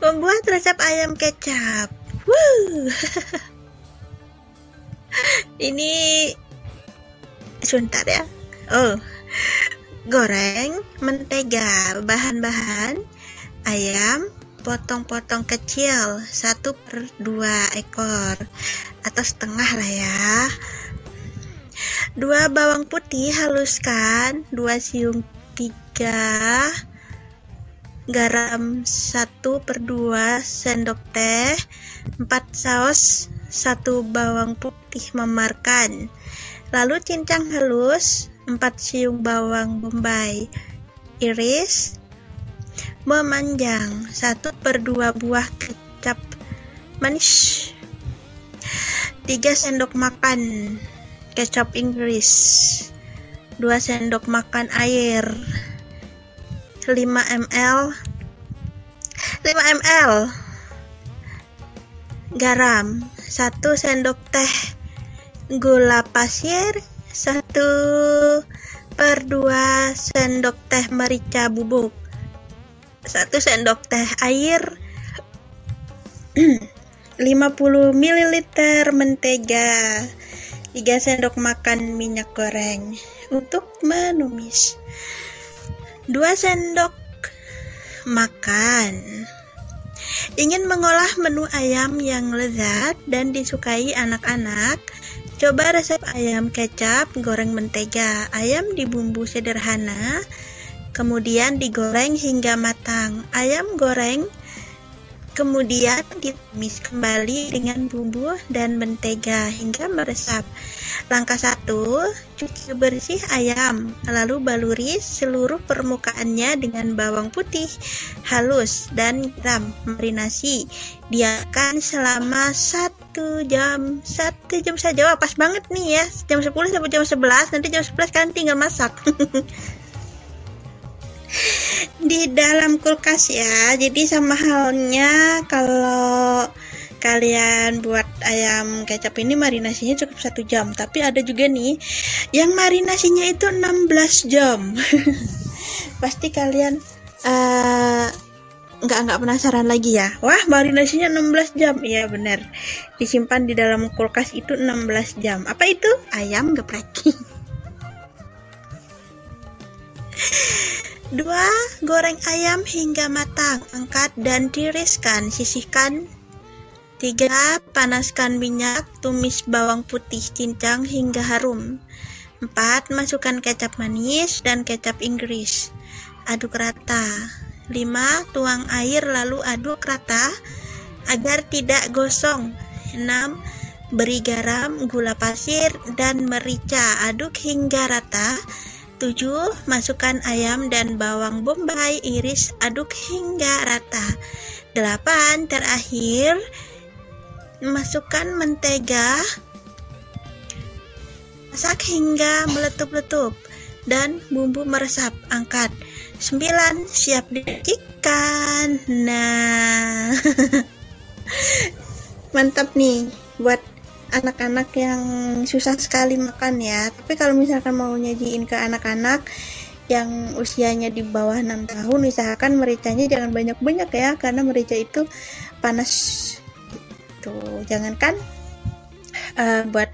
Membuat resep ayam kecap. Wuh. Ini sebentar ya. Goreng mentega. Bahan-bahan: ayam potong-potong kecil 1/2 ekor atau setengah lah ya. 2 bawang putih haluskan, 2 siung 3, garam 1/2 sendok teh, 4 saus, 1 bawang putih memarkan. Lalu cincang halus 4 siung bawang bombay, iris, memanjang 1/2 buah kecap manis, 3 sendok makan kecap Inggris, 2 sendok makan air, 5 ml garam, 1 sendok teh gula pasir, 1/2 sendok teh merica bubuk, 1 sendok teh air, 50 ml mentega, 3 sendok makan minyak goreng. Untuk menumis, 2 sendok makan. Ingin mengolah menu ayam yang lezat dan disukai anak-anak? Coba resep ayam kecap goreng mentega. Ayam dibumbu sederhana, kemudian digoreng hingga matang. Ayam goreng kemudian ditumis kembali dengan bumbu dan mentega hingga meresap. Langkah 1, cuci bersih ayam, lalu baluri seluruh permukaannya dengan bawang putih halus dan garam. Marinasi, diamkan selama 1 jam. 1 jam saja, wah pas banget nih ya, jam 10 sampai jam 11, nanti jam 11 kalian tinggal masak. Di dalam kulkas ya, jadi sama halnya kalau kalian buat ayam kecap ini marinasinya cukup 1 jam, tapi ada juga nih yang marinasinya itu 16 jam. Pasti kalian nggak penasaran lagi ya, wah marinasinya 16 jam, iya bener, disimpan di dalam kulkas itu 16 jam. Apa itu? Ayam geprek. 2. Goreng ayam hingga matang, angkat dan tiriskan, sisihkan. 3. Panaskan minyak, tumis bawang putih, cincang hingga harum. 4. Masukkan kecap manis dan kecap Inggris, aduk rata. 5. Tuang air lalu aduk rata agar tidak gosong. 6. Beri garam, gula pasir, dan merica, aduk hingga rata. 7. Masukkan ayam dan bawang bombay, iris, aduk hingga rata. 8. Terakhir, masukkan mentega, masak hingga meletup-letup dan bumbu meresap, angkat. 9. Siap disajikan. Nah, mantap nih buat anak-anak yang susah sekali makan ya. Tapi kalau misalkan mau nyajiin ke anak-anak yang usianya di bawah 6 tahun, usahakan mericanya jangan banyak-banyak ya, karena merica itu panas. Tuh, jangankan buat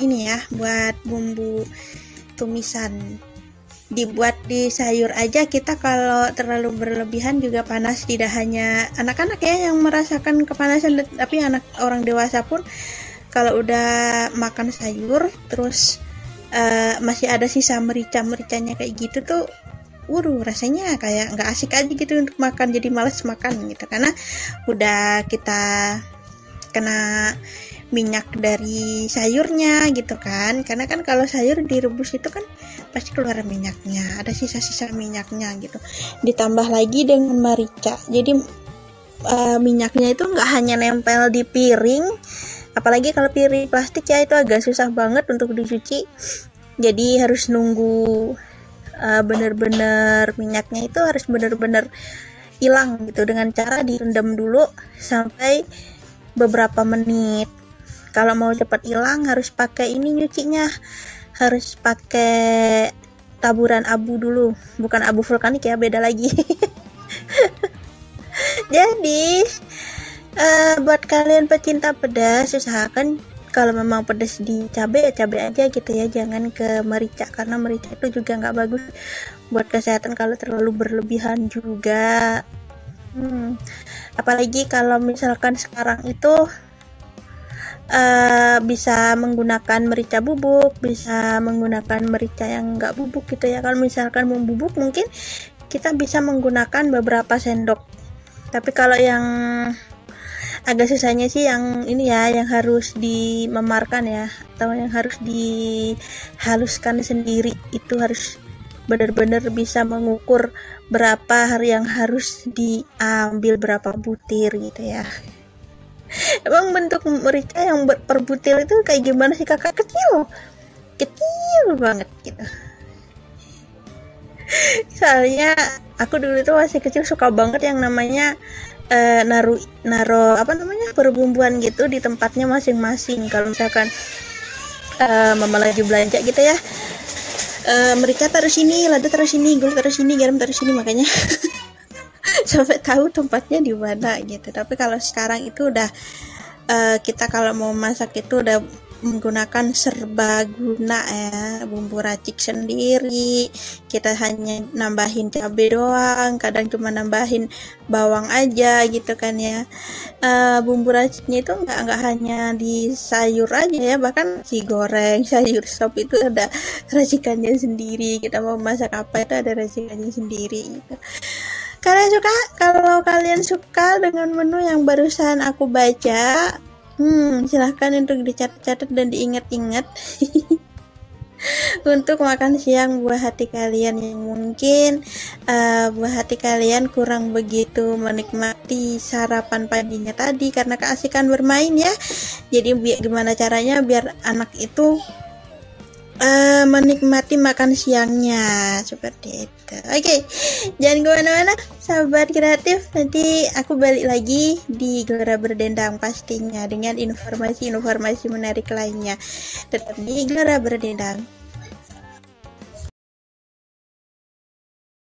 ini ya, buat bumbu tumisan, dibuat di sayur aja kita kalau terlalu berlebihan juga panas. Tidak hanya anak-anak ya yang merasakan kepanasan, tapi orang dewasa pun kalau udah makan sayur terus masih ada sisa merica-mericanya kayak gitu tuh, rasanya kayak nggak asik aja gitu untuk makan, jadi males makan gitu, karena udah kita kena minyak dari sayurnya gitu kan. Karena kan kalau sayur direbus itu kan pasti keluar minyaknya, ada sisa-sisa minyaknya gitu, ditambah lagi dengan merica, jadi minyaknya itu nggak hanya nempel di piring, apalagi kalau piring plastik ya, itu agak susah banget untuk dicuci, jadi harus nunggu bener-bener minyaknya itu harus bener-bener hilang gitu, dengan cara direndam dulu sampai beberapa menit. Kalau mau cepat hilang harus pakai ini nyucinya, harus pakai taburan abu dulu, bukan abu vulkanik ya, beda lagi. Jadi buat kalian pecinta pedas, usahakan kalau memang pedas di cabai ya cabai aja gitu ya, jangan ke merica karena merica itu juga nggak bagus buat kesehatan kalau terlalu berlebihan juga. Apalagi kalau misalkan sekarang itu bisa menggunakan merica bubuk, bisa menggunakan merica yang nggak bubuk gitu ya. Kalau misalkan mau bubuk mungkin kita bisa menggunakan beberapa sendok, tapi kalau yang agak susahnya sih yang ini ya, yang harus dimemarkan ya, atau yang harus dihaluskan sendiri, itu harus benar-benar bisa mengukur berapa yang harus diambil, berapa butir gitu ya. Emang bentuk merica yang per butir itu kayak gimana sih kakak? Kecil banget gitu. Soalnya aku dulu tuh masih kecil suka banget yang namanya naro apa namanya perbumbuan gitu di tempatnya masing-masing. Kalau misalkan mama lagi belanja gitu ya, merica taruh sini, lada taruh sini, gula taruh sini, garam taruh sini, makanya sampai tahu tempatnya di mana gitu. Tapi kalau sekarang itu udah kita kalau mau masak itu udah menggunakan serbaguna ya, bumbu racik sendiri, kita hanya nambahin cabai doang, kadang cuma nambahin bawang aja gitu kan ya. Bumbu raciknya itu nggak hanya di sayur aja ya, bahkan si goreng, sayur sop itu ada racikannya sendiri, kita mau masak apa itu ada racikannya sendiri gitu. Kalau kalian suka dengan menu yang barusan aku baca, silahkan untuk dicatat-catat dan diingat-ingat untuk makan siang buah hati kalian yang mungkin buah hati kalian kurang begitu menikmati sarapan paginya tadi karena keasikan bermain ya. Jadi gimana caranya biar anak itu menikmati makan siangnya seperti itu. Oke, jangan kemana-mana sahabat kreatif, nanti aku balik lagi di Gelora Berdendang pastinya dengan informasi-informasi menarik lainnya. Tetap di Gelora Berdendang.